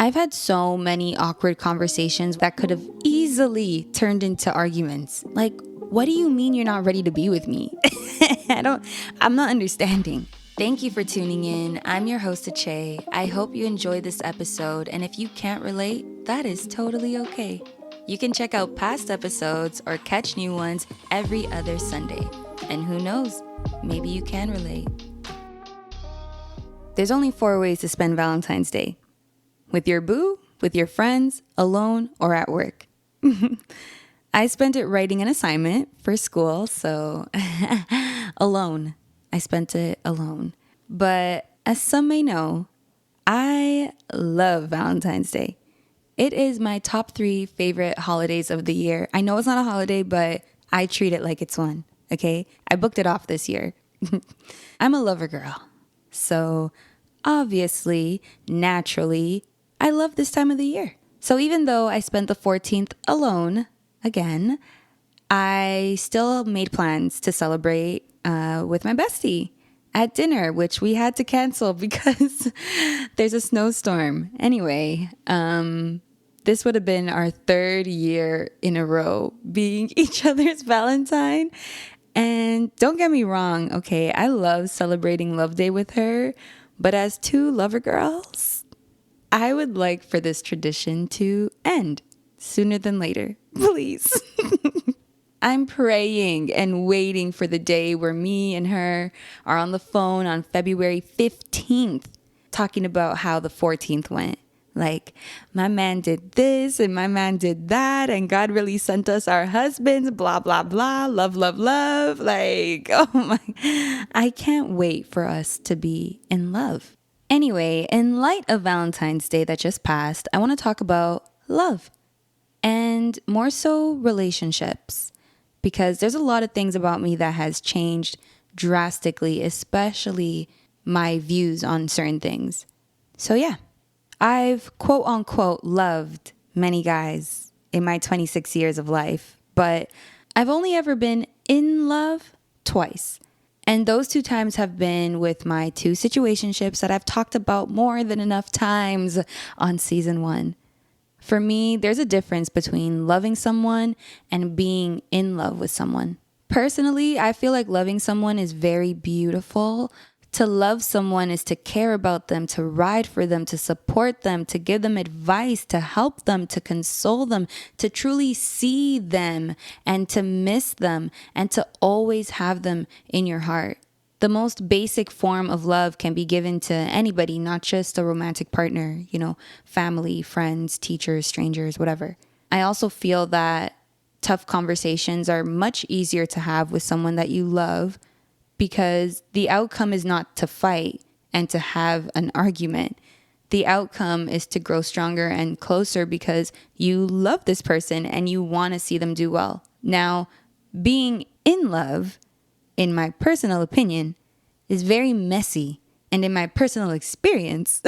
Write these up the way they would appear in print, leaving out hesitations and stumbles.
I've had so many awkward conversations that could have easily turned into arguments. Like, what do you mean you're not ready to be with me? I'm not understanding. Thank you for tuning in. I'm your host, Ache. I hope you enjoyed this episode, and if you can't relate, that is totally okay. You can check out past episodes or catch new ones every other Sunday. And who knows, maybe you can relate. There's only 4 ways to spend Valentine's Day. With your boo, with your friends, alone, or at work. I spent it writing an assignment for school, so alone. I spent it alone. But as some may know, I love Valentine's Day. It is my top 3 favorite holidays of the year. I know it's not a holiday, but I treat it like it's one, okay? I booked it off this year. I'm a lover girl. So obviously, naturally, I love this time of the year. So even though I spent the 14th alone, again, I still made plans to celebrate with my bestie at dinner, which we had to cancel because there's a snowstorm. Anyway, this would have been our 3rd year in a row being each other's Valentine. And don't get me wrong, okay, I love celebrating Love Day with her, but as 2 lover girls, I would like for this tradition to end sooner than later, please. I'm praying and waiting for the day where me and her are on the phone on February 15th talking about how the 14th went. Like, my man did this and my man did that and God really sent us our husbands, blah, blah, blah, love, love, love. Like, oh my, I can't wait for us to be in love. Anyway, in light of Valentine's Day that just passed, I want to talk about love and more so relationships, because there's a lot of things about me that has changed drastically, especially my views on certain things. So yeah, I've quote unquote loved many guys in my 26 years of life, but I've only ever been in love twice. And those 2 times have been with my 2 situationships that I've talked about more than enough times on season 1. For me, there's a difference between loving someone and being in love with someone. Personally, I feel like loving someone is very beautiful. To love someone is to care about them, to ride for them, to support them, to give them advice, to help them, to console them, to truly see them and to miss them and to always have them in your heart. The most basic form of love can be given to anybody, not just a romantic partner, family, friends, teachers, strangers, whatever. I also feel that tough conversations are much easier to have with someone that you love, because the outcome is not to fight and to have an argument. The outcome is to grow stronger and closer because you love this person and you want to see them do well. Now, being in love, in my personal opinion, is very messy. And in my personal experience,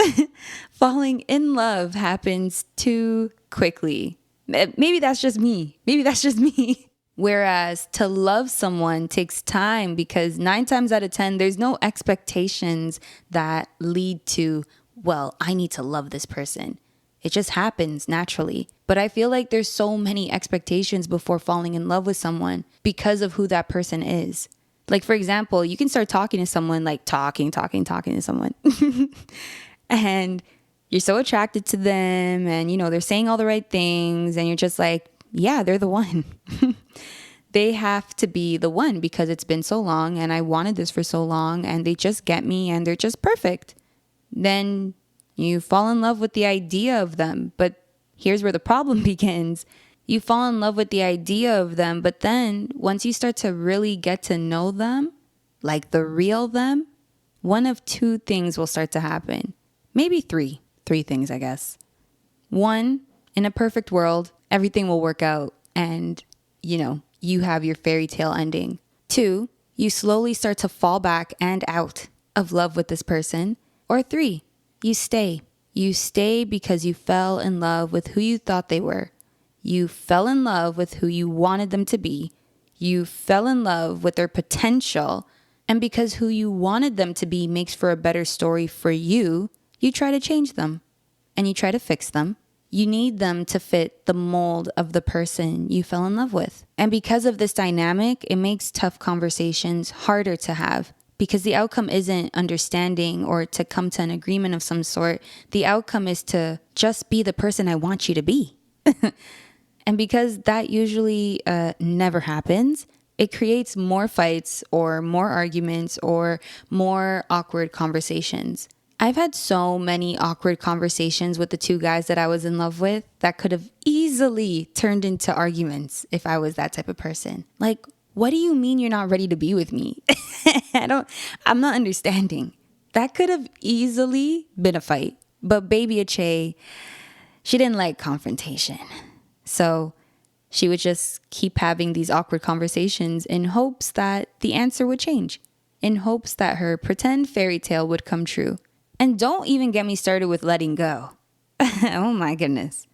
falling in love happens too quickly. Maybe that's just me. Whereas to love someone takes time, because 9 times out of 10, there's no expectations that lead to, well, I need to love this person. It just happens naturally. But I feel like there's so many expectations before falling in love with someone because of who that person is. Like, for example, you can start talking to someone, like talking to someone. And you're so attracted to them and, they're saying all the right things. And you're just like, yeah, they're the one. They have to be the one because it's been so long and I wanted this for so long and they just get me and they're just perfect. Then you fall in love with the idea of them. But here's where the problem begins. You fall in love with the idea of them, but then once you start to really get to know them, like the real them, one of 2 things will start to happen. Maybe 3 things, I guess. 1, in a perfect world, everything will work out and, you have your fairy tale ending. 2, you slowly start to fall back and out of love with this person. Or 3, you stay. You stay because you fell in love with who you thought they were. You fell in love with who you wanted them to be. You fell in love with their potential. And because who you wanted them to be makes for a better story for you, you try to change them. and you try to fix them. You need them to fit the mold of the person you fell in love with. And because of this dynamic, it makes tough conversations harder to have because the outcome isn't understanding or to come to an agreement of some sort. The outcome is to just be the person I want you to be. And because that usually never happens, it creates more fights or more arguments or more awkward conversations. I've had so many awkward conversations with the two guys that I was in love with that could have easily turned into arguments if I was that type of person. Like, what do you mean you're not ready to be with me? I'm not understanding. That could have easily been a fight. But baby Ache, she didn't like confrontation. So she would just keep having these awkward conversations in hopes that the answer would change, in hopes that her pretend fairy tale would come true. And don't even get me started with letting go. Oh my goodness.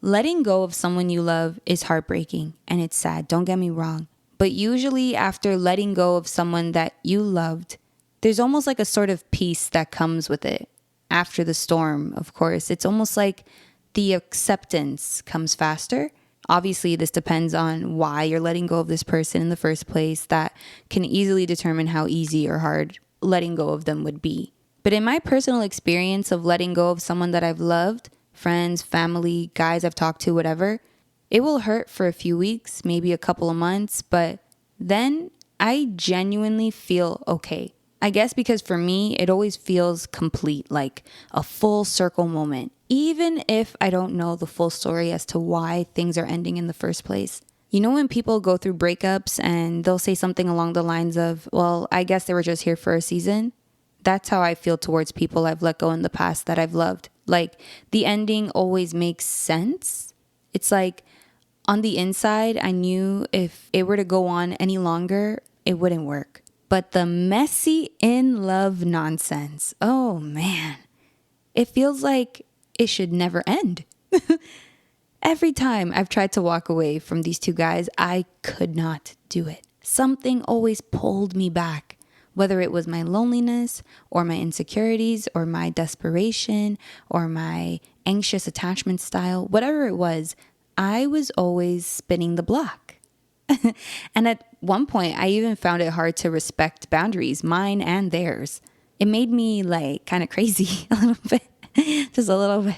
Letting go of someone you love is heartbreaking and it's sad, don't get me wrong. But usually after letting go of someone that you loved, there's almost like a sort of peace that comes with it. After the storm, of course, it's almost like the acceptance comes faster. Obviously, this depends on why you're letting go of this person in the first place. That can easily determine how easy or hard letting go of them would be. But in my personal experience of letting go of someone that I've loved, friends, family, guys I've talked to, whatever, it will hurt for a few weeks, maybe a couple of months, but then I genuinely feel okay. I guess because for me, it always feels complete, like a full circle moment, even if I don't know the full story as to why things are ending in the first place. You know when people go through breakups and they'll say something along the lines of, well, I guess they were just here for a season? That's how I feel towards people I've let go in the past that I've loved. Like, the ending always makes sense. It's like, on the inside, I knew if it were to go on any longer, it wouldn't work. But the messy in love nonsense, oh man, it feels like it should never end. Every time I've tried to walk away from these two guys, I could not do it. Something always pulled me back. Whether it was my loneliness or my insecurities or my desperation or my anxious attachment style, whatever it was, I was always spinning the block. And at one point, I even found it hard to respect boundaries, mine and theirs. It made me like kind of crazy a little bit, just a little bit.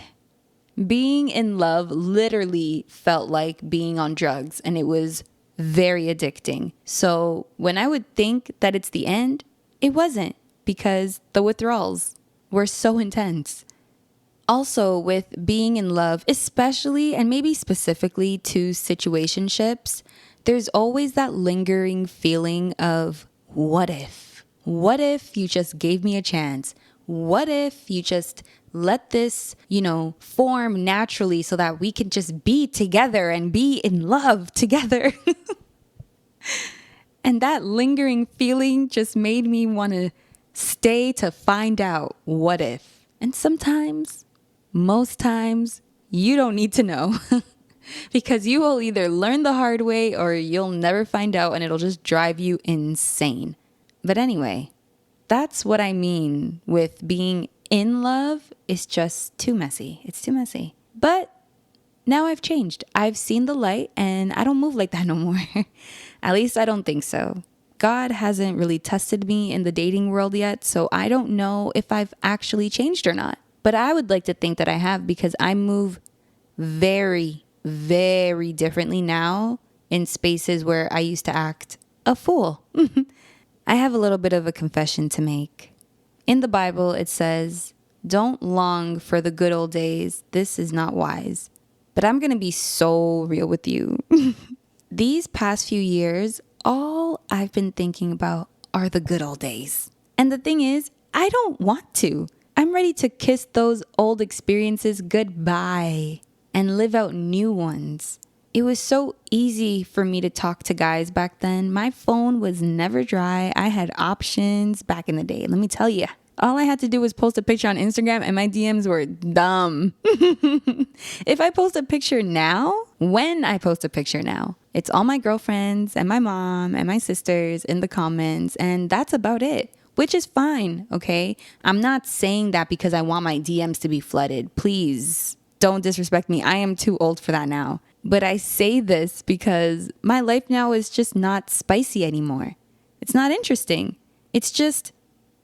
Being in love literally felt like being on drugs, and it was very addicting. So when I would think that it's the end, it wasn't, because the withdrawals were so intense. Also, with being in love, especially and maybe specifically to situationships, there's always that lingering feeling of what if? What if you just gave me a chance? What if you just let this, form naturally so that we can just be together and be in love together? And that lingering feeling just made me want to stay to find out what if. And sometimes, most times, you don't need to know. Because you will either learn the hard way or you'll never find out and it'll just drive you insane. But anyway, that's what I mean with being in love is just too messy. It's too messy. But now I've changed. I've seen the light and I don't move like that no more. At least I don't think so. God hasn't really tested me in the dating world yet, so I don't know if I've actually changed or not. But I would like to think that I have because I move very, very differently now in spaces where I used to act a fool. I have a little bit of a confession to make. In the Bible, it says, "Don't long for the good old days. This is not wise." But I'm going to be so real with you. These past few years, all I've been thinking about are the good old days. And the thing is, I don't want to. I'm ready to kiss those old experiences goodbye and live out new ones. It was so easy for me to talk to guys back then. My phone was never dry. I had options back in the day. Let me tell you, all I had to do was post a picture on Instagram and my DMs were dumb. If I post a picture now, when I post a picture now, it's all my girlfriends and my mom and my sisters in the comments, and that's about it. which is fine, okay? I'm not saying that because I want my DMs to be flooded. Please don't disrespect me. I am too old for that now. But I say this because my life now is just not spicy anymore. It's not interesting. It's just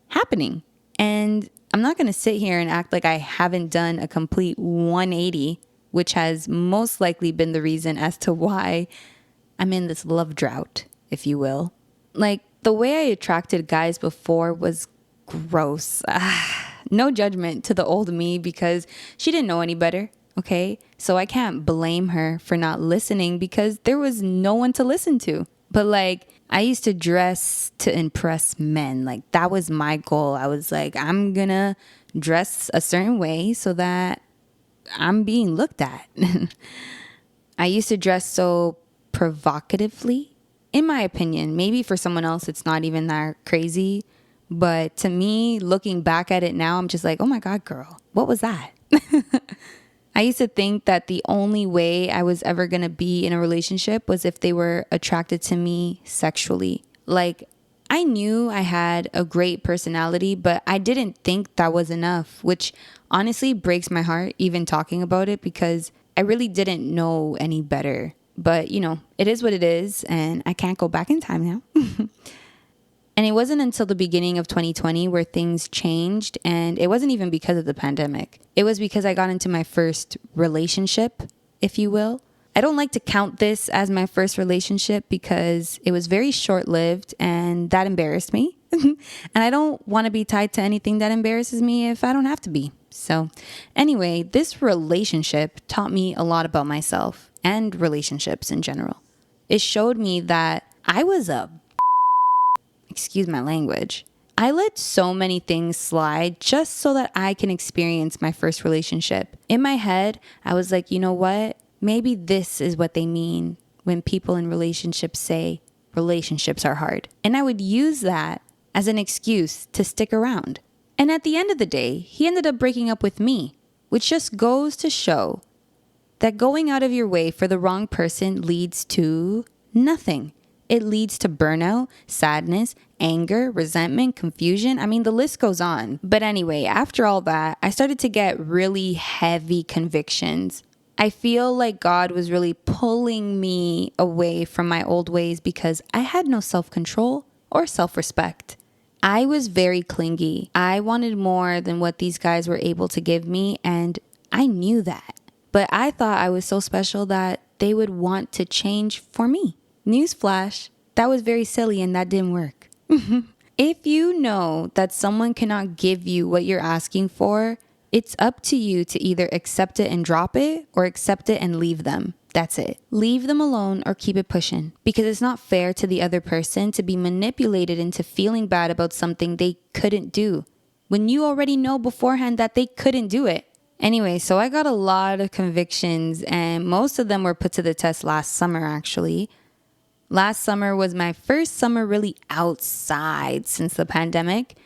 happening. And I'm not going to sit here and act like I haven't done a complete 180, which has most likely been the reason as to why I'm in this love drought, if you will. Like, the way I attracted guys before was gross. No judgment to the old me because she didn't know any better, okay? So I can't blame her for not listening because there was no one to listen to. But like, I used to dress to impress men. Like, that was my goal. I was like, I'm gonna dress a certain way so that I'm being looked at. I used to dress so provocatively, in my opinion. Maybe for someone else, it's not even that crazy. But to me, looking back at it now, I'm just like, oh my God, girl, what was that? I used to think that the only way I was ever going to be in a relationship was if they were attracted to me sexually. Like, I knew I had a great personality, but I didn't think that was enough, which honestly breaks my heart even talking about it because I really didn't know any better. But, you know, it is what it is, and I can't go back in time now. And it wasn't until the beginning of 2020 where things changed, and it wasn't even because of the pandemic. It was because I got into my first relationship, if you will. I don't like to count this as my first relationship because it was very short-lived, and that embarrassed me. And I don't want to be tied to anything that embarrasses me if I don't have to be. So anyway, this relationship taught me a lot about myself and relationships in general. It showed me that I was excuse my language. I let so many things slide just so that I can experience my first relationship. In my head, I was like, you know what? Maybe this is what they mean when people in relationships say relationships are hard. And I would use that as an excuse to stick around. And at the end of the day, he ended up breaking up with me, which just goes to show that going out of your way for the wrong person leads to nothing. It leads to burnout, sadness, anger, resentment, confusion. I mean, the list goes on. But anyway, after all that, I started to get really heavy convictions. I feel like God was really pulling me away from my old ways because I had no self-control or self-respect. I was very clingy. I wanted more than what these guys were able to give me, and I knew that. But I thought I was so special that they would want to change for me. Newsflash, that was very silly and that didn't work. If you know that someone cannot give you what you're asking for, it's up to you to either accept it and drop it or accept it and leave them. That's it. Leave them alone or keep it pushing because it's not fair to the other person to be manipulated into feeling bad about something they couldn't do when you already know beforehand that they couldn't do it. Anyway, so I got a lot of convictions and most of them were put to the test last summer actually. Last summer was my first summer really outside since the pandemic.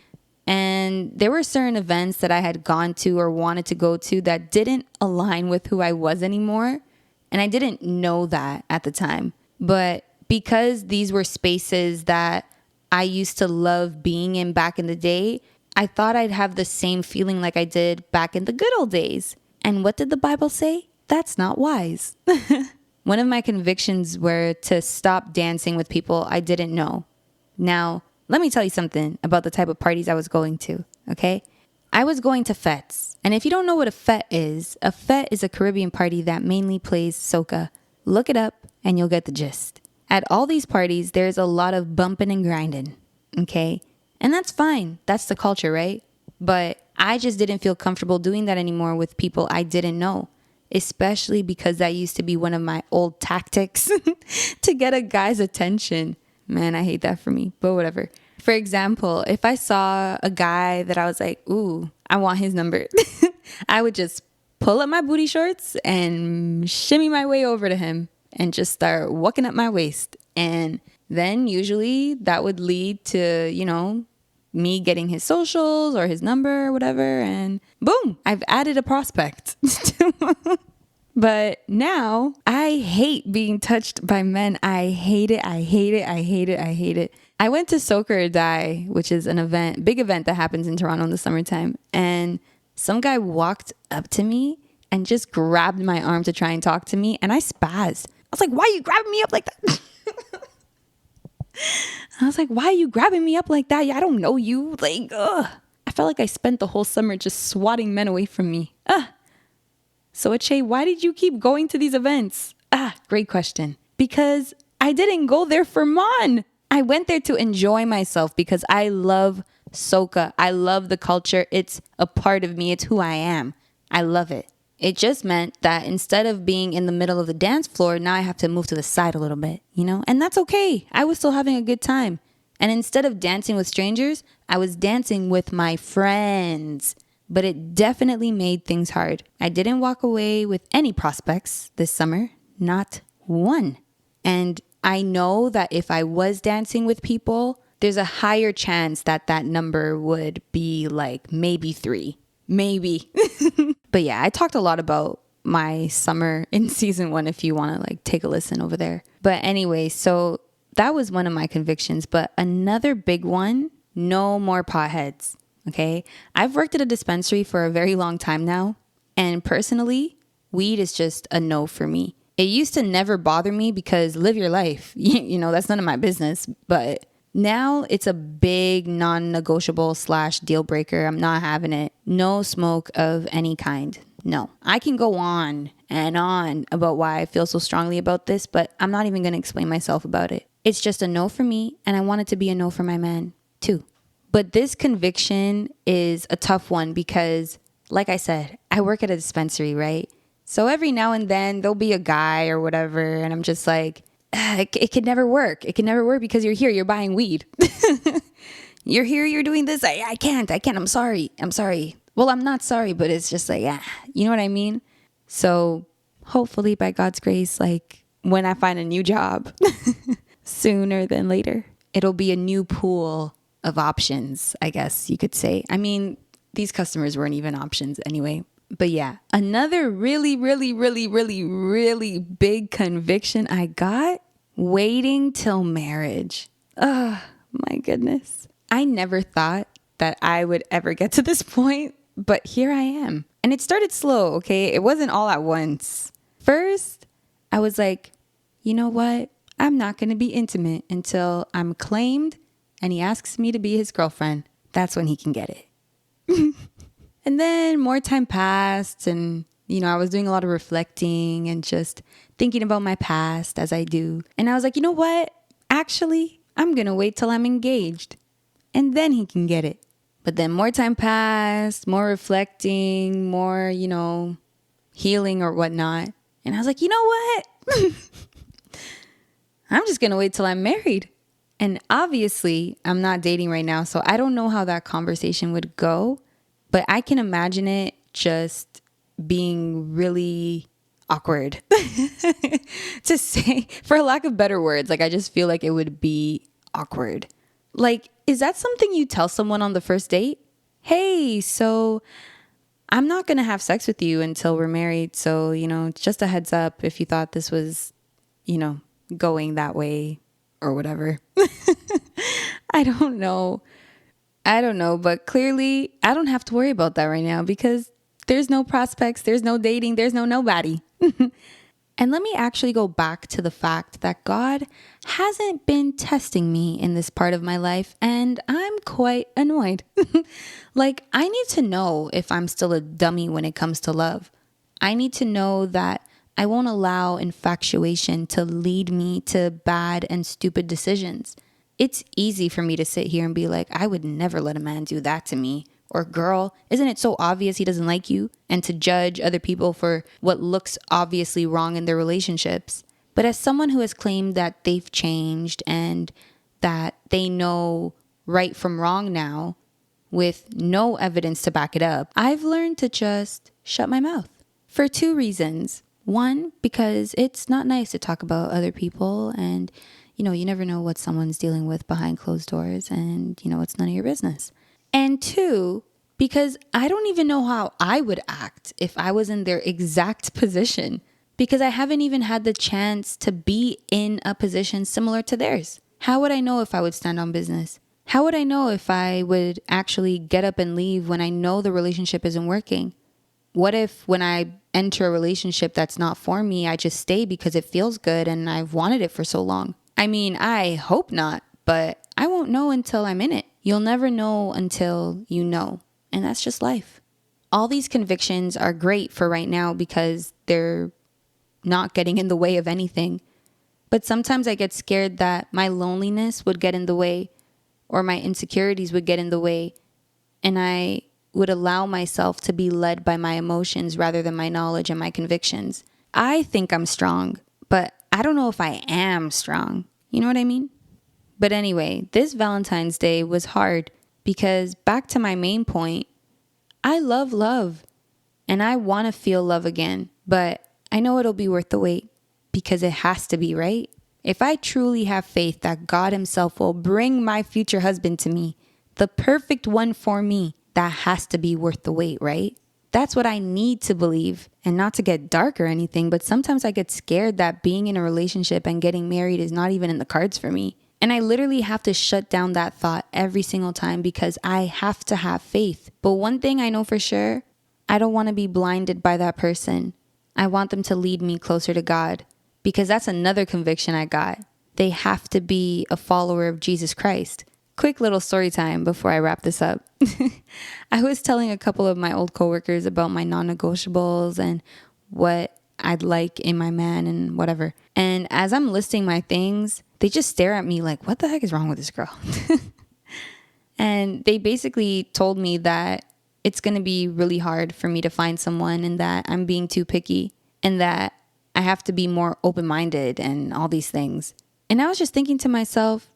And there were certain events that I had gone to or wanted to go to that didn't align with who I was anymore. And I didn't know that at the time. But because these were spaces that I used to love being in back in the day, I thought I'd have the same feeling like I did back in the good old days. And what did the Bible say? That's not wise. One of my convictions were to stop dancing with people I didn't know. Now, let me tell you something about the type of parties I was going to, okay? I was going to fetes. And if you don't know what a fete is a Caribbean party that mainly plays soca. Look it up and you'll get the gist. At all these parties, there's a lot of bumping and grinding, okay? And that's fine. That's the culture, right? But I just didn't feel comfortable doing that anymore with people I didn't know. Especially because that used to be one of my old tactics to get a guy's attention. Man, I hate that for me, but whatever. For example, if I saw a guy that I was like, ooh, I want his number, I would just pull up my booty shorts and shimmy my way over to him and just start walking up my waist. And then usually that would lead to, you know, me getting his socials or his number or whatever. And boom, I've added a prospect. But now I hate being touched by men. I hate it. I hate it. I hate it. I hate it. I went to Soak or Die, which is an event, big event that happens in Toronto in the summertime. And some guy walked up to me and just grabbed my arm to try and talk to me. And I spazzed. I was like, why are you grabbing me up like that? I was like, why are you grabbing me up like that? Yeah, I don't know you. Like, ugh. I felt like I spent the whole summer just swatting men away from me. So Ache, why did you keep going to these events? Great question. Because I didn't go there for Mon. I went there to enjoy myself because I love soca. I love the culture. It's a part of me. It's who I am. I love it. It just meant that instead of being in the middle of the dance floor, now I have to move to the side a little bit, you know? And that's okay. I was still having a good time. And instead of dancing with strangers, I was dancing with my friends. But it definitely made things hard. I didn't walk away with any prospects this summer. Not one. And I know that if I was dancing with people, there's a higher chance that that number would be like maybe 3. Maybe. But yeah, I talked a lot about my summer in season 1 if you want to like take a listen over there. But anyway, so that was one of my convictions. But another big one, no more potheads. Okay. I've worked at a dispensary for a very long time now. And personally, weed is just a no for me. It used to never bother me because live your life. You know, that's none of my business. But now it's a big non-negotiable / deal breaker. I'm not having it. No smoke of any kind. No. I can go on and on about why I feel so strongly about this, but I'm not even going to explain myself about it. It's just a no for me, and I want it to be a no for my man too. But this conviction is a tough one because, like I said, I work at a dispensary, right? So every now and then there'll be a guy or whatever, and I'm just like, it could never work. It could never work because you're here, you're buying weed. You're here, you're doing this. I can't. I'm sorry. Well, I'm not sorry, but it's just like, you know what I mean? So hopefully by God's grace, like when I find a new job sooner than later, it'll be a new pool of options, I guess you could say. I mean, these customers weren't even options anyway. But yeah, another really, really, really, really, really big conviction I got, waiting till marriage. Oh, my goodness. I never thought that I would ever get to this point, but here I am. And it started slow, okay? It wasn't all at once. First, I was like, you know what? I'm not going to be intimate until I'm claimed and he asks me to be his girlfriend. That's when he can get it. And then more time passed and, you know, I was doing a lot of reflecting and just thinking about my past as I do. And I was like, you know what? Actually, I'm going to wait till I'm engaged and then he can get it. But then more time passed, more reflecting, more, you know, healing or whatnot. And I was like, you know what? I'm just going to wait till I'm married. And obviously, I'm not dating right now, so I don't know how that conversation would go. But I can imagine it just being really awkward to say, for lack of better words. Like, I just feel like it would be awkward. Like, is that something you tell someone on the first date? Hey, so I'm not going to have sex with you until we're married. So, you know, just a heads up if you thought this was, you know, going that way or whatever. I don't know, but clearly I don't have to worry about that right now because there's no prospects, there's no dating, there's no nobody. And let me actually go back to the fact that God hasn't been testing me in this part of my life, and I'm quite annoyed. Like, I need to know if I'm still a dummy when it comes to love. I need to know that I won't allow infatuation to lead me to bad and stupid decisions. It's easy for me to sit here and be like, I would never let a man do that to me. Or, girl, isn't it so obvious he doesn't like you? And to judge other people for what looks obviously wrong in their relationships. But as someone who has claimed that they've changed and that they know right from wrong now, with no evidence to back it up, I've learned to just shut my mouth. For 2 reasons. 1, because it's not nice to talk about other people and, you know, you never know what someone's dealing with behind closed doors and, you know, it's none of your business. And 2, because I don't even know how I would act if I was in their exact position, because I haven't even had the chance to be in a position similar to theirs. How would I know if I would stand on business? How would I know if I would actually get up and leave when I know the relationship isn't working? What if when I enter a relationship that's not for me, I just stay because it feels good and I've wanted it for so long? I mean, I hope not, but I won't know until I'm in it. You'll never know until you know. And that's just life. All these convictions are great for right now because they're not getting in the way of anything. But sometimes I get scared that my loneliness would get in the way or my insecurities would get in the way, and I would allow myself to be led by my emotions rather than my knowledge and my convictions. I think I'm strong, but I don't know if I am strong. You know what I mean? But anyway, this Valentine's Day was hard because back to my main point, I love love and I want to feel love again, but I know it'll be worth the wait because it has to be, right? If I truly have faith that God Himself will bring my future husband to me, the perfect one for me, that has to be worth the wait, right? That's what I need to believe, and not to get dark or anything, but sometimes I get scared that being in a relationship and getting married is not even in the cards for me. And I literally have to shut down that thought every single time because I have to have faith. But one thing I know for sure, I don't want to be blinded by that person. I want them to lead me closer to God. Because that's another conviction I got. They have to be a follower of Jesus Christ. Quick little story time before I wrap this up. I was telling a couple of my old coworkers about my non-negotiables and what I'd like in my man and whatever. And as I'm listing my things, they just stare at me like, what the heck is wrong with this girl? And they basically told me that it's going to be really hard for me to find someone and that I'm being too picky and that I have to be more open-minded and all these things. And I was just thinking to myself,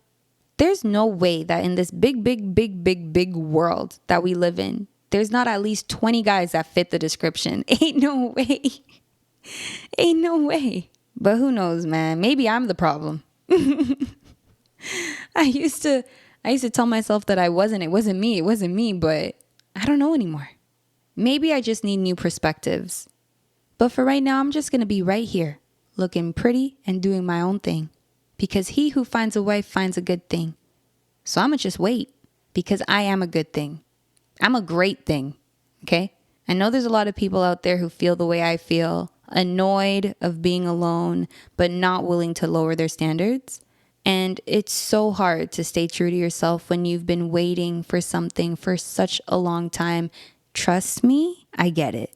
there's no way that in this big world that we live in, there's not at least 20 guys that fit the description. Ain't no way. Ain't no way. But who knows, man? Maybe I'm the problem. I used to tell myself that it wasn't me, but I don't know anymore. Maybe I just need new perspectives. But for right now, I'm just going to be right here, looking pretty and doing my own thing. Because he who finds a wife finds a good thing. So I'm going to just wait because I am a good thing. I'm a great thing, okay? I know there's a lot of people out there who feel the way I feel, annoyed of being alone, but not willing to lower their standards. And it's so hard to stay true to yourself when you've been waiting for something for such a long time. Trust me, I get it.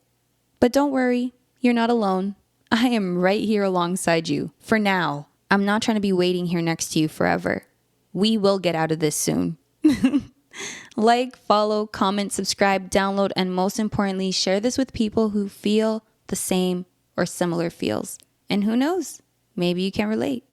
But don't worry. You're not alone. I am right here alongside you. For now, I'm not trying to be waiting here next to you forever. We will get out of this soon. Like, follow, comment, subscribe, download, and most importantly, share this with people who feel the same or similar feels. And who knows? Maybe you can relate.